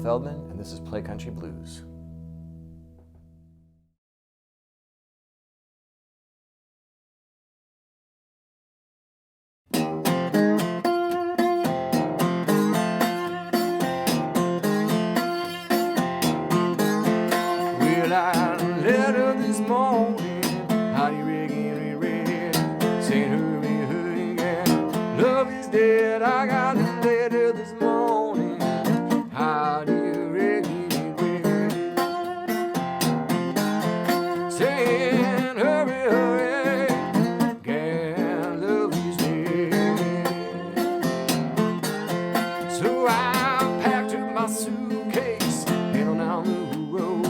Feldmann, and this is Play Country Blues. Well, I let her this morning, how do you reckon it read? Saying hurry, hurry, yeah, love is dead. I got a letter this morning, how do you reckon it read? Saying hurry, hurry, girl, love is dead. So I packed up my suitcase, head on down the road.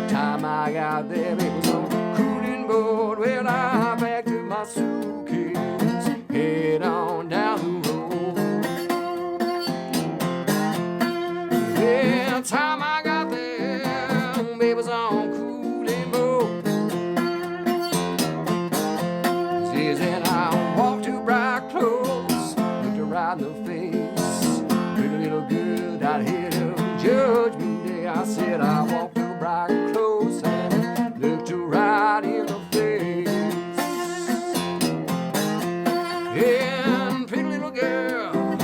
Time I got there, it was on a cruising board. Well, I packed up my suitcase, head on down the road. Well, time I got there, it was on a cruising board. Says, and I walked her right close, looked her right in the face. Pretty little girl, that hit her judgment day. I said, I walked her right close and looked her right in the face. And pretty little girl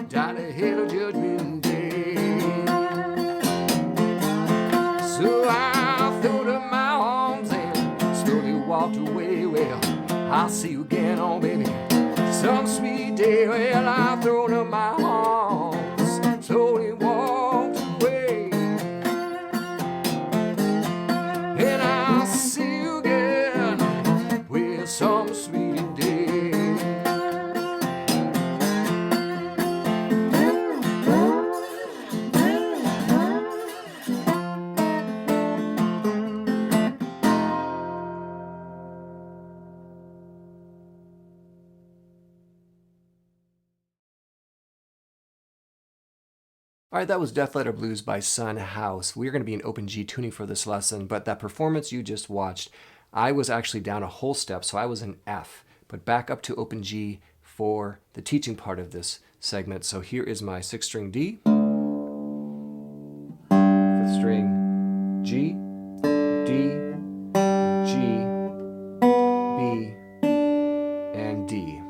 died ahead of judgment day. So I threw up my arms and slowly walked away. Well, I'll see you again, oh baby, some sweet day. Well, I threw up my arms, slowly walked away. And I'll see you again, well, some sweet day. All right, that was Death Letter Blues by Son House. We're going to be in open G tuning for this lesson, but that performance you just watched, I was actually down a whole step, so I was in F, but back up to open G for the teaching part of this segment. So here is my 6th-string D, 5th string G, D, G, B, and D.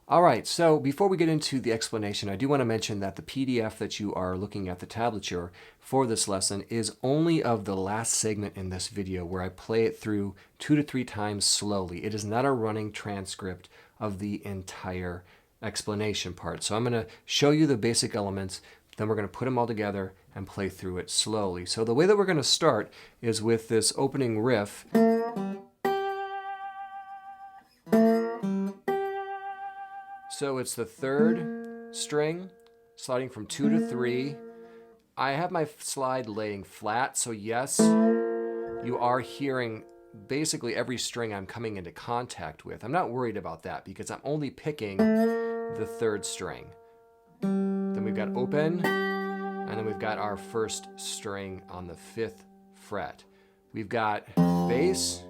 All right, so before we get into the explanation, I do want to mention that the PDF that you are looking at, the tablature for this lesson, is only of the last segment in this video where I play it through 2 to 3 times slowly. It is not a running transcript of the entire explanation part. So I'm going to show you the basic elements, then we're going to put them all together and play through it slowly. So the way that we're going to start is with this opening riff. So it's the 3rd string, sliding from 2 to 3. I have my slide laying flat, so yes, you are hearing basically every string I'm coming into contact with. I'm not worried about that because I'm only picking the 3rd string. Then we've got open, and then we've got our 1st string on the 5th fret. We've got bass,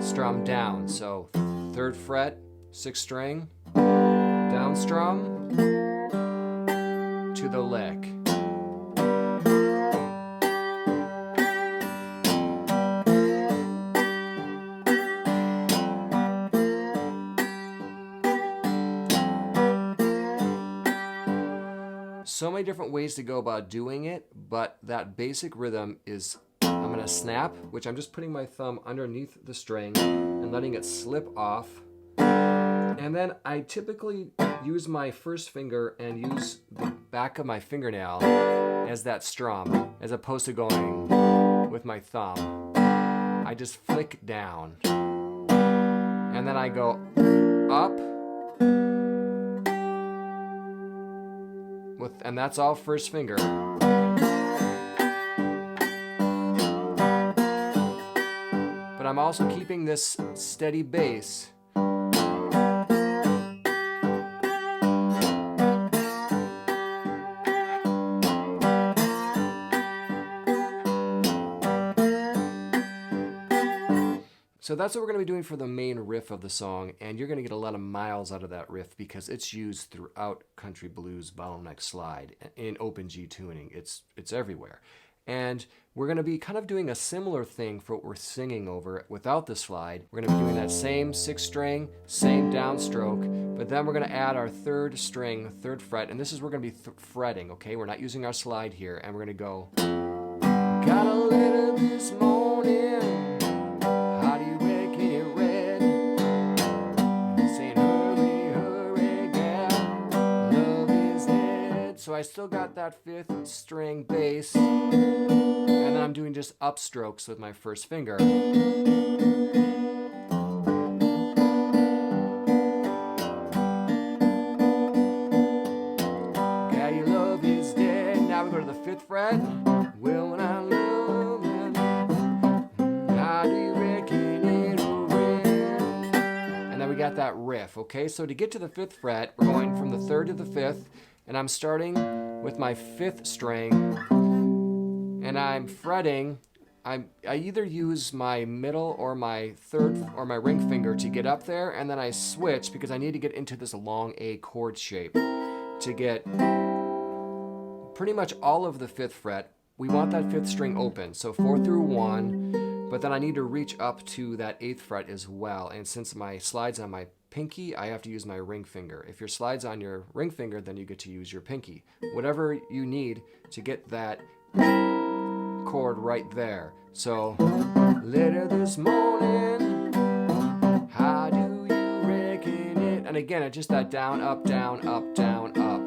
strum down, so 3rd fret, 6th string, down strum to the lick. So many different ways to go about doing it, but that basic rhythm is, I'm going to snap, which I'm just putting my thumb underneath the string and letting it slip off. And then I typically use my 1st finger and use the back of my fingernail as that strum, as opposed to going with my thumb. I just flick down. And then I go up. And that's all 1st finger. But I'm also keeping this steady bass. So that's what we're going to be doing for the main riff of the song, and you're going to get a lot of miles out of that riff because it's used throughout country blues bottleneck slide in open G tuning. It's everywhere. And we're going to be kind of doing a similar thing for what we're singing over without the slide. We're going to be doing that same 6th string, same downstroke, but then we're going to add our 3rd string, 3rd fret, and this is we're going to be fretting, okay? We're not using our slide here, and we're going to go, got a letter this morning, how do you reckon it read? Saying hurry, hurry, gal, love is dead. So I still got that 5th string bass, and then I'm doing just upstrokes with my 1st finger. Gal, your love is dead. Now we go to the 5th fret. Well, when I love you, how do you reckon it'll read? And then we got that riff, okay? So to get to the 5th fret, we're going from the 3rd to the 5th, and I'm starting with my 5th string, and I'm fretting. I either use my middle or my 3rd or my ring finger to get up there, and then I switch because I need to get into this long A chord shape to get pretty much all of the 5th fret. We want that 5th string open, so 4 through 1, but then I need to reach up to that 8th fret as well. And since my slide's on my pinky, I have to use my ring finger. If your slide's on your ring finger, then you get to use your pinky. Whatever you need to get that chord right there. So, later this morning, how do you reckon it? And again, it's just that down, up, down, up, down, up.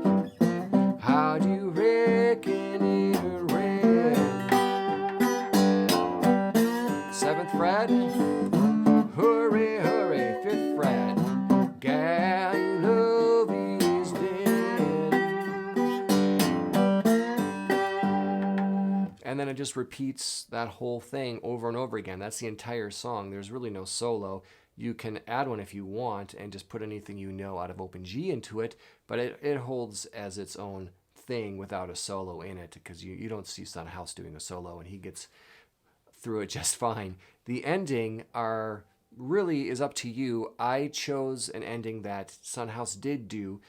How do you reckon it read? 7th fret, hurry, hurry, 5th fret, gal, your love is dead. And then it just repeats that whole thing over and over again. That's the entire song. There's really no solo. You can add one if you want and just put anything you know out of open G into it, but it holds as its own thing without a solo in it, because you don't see Son House doing a solo, and he gets through it just fine. The ending is up to you. I chose an ending that Son House did do,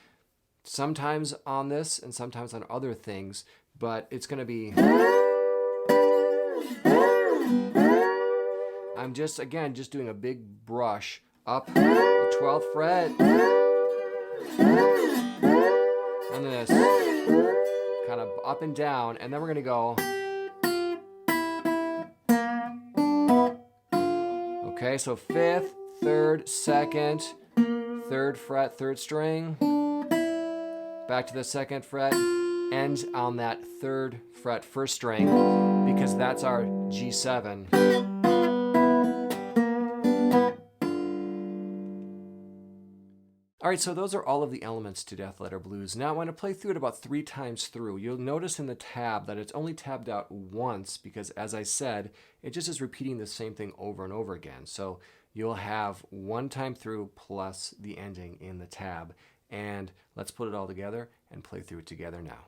sometimes on this and sometimes on other things, but it's going to be... I'm just doing a big brush up the 12th fret, and this kind of up and down, and then we're going to go. Okay, so 5th, 3rd, 2nd, 3rd fret, 3rd string, back to the 2nd fret, end on that 3rd fret, 1st string, because that's our G7. All right, so those are all of the elements to Death Letter Blues. Now I'm going to play through it about 3 times through. You'll notice in the tab that it's only tabbed out once because, as I said, it just is repeating the same thing over and over again. So you'll have 1 time through plus the ending in the tab. And let's put it all together and play through it together now.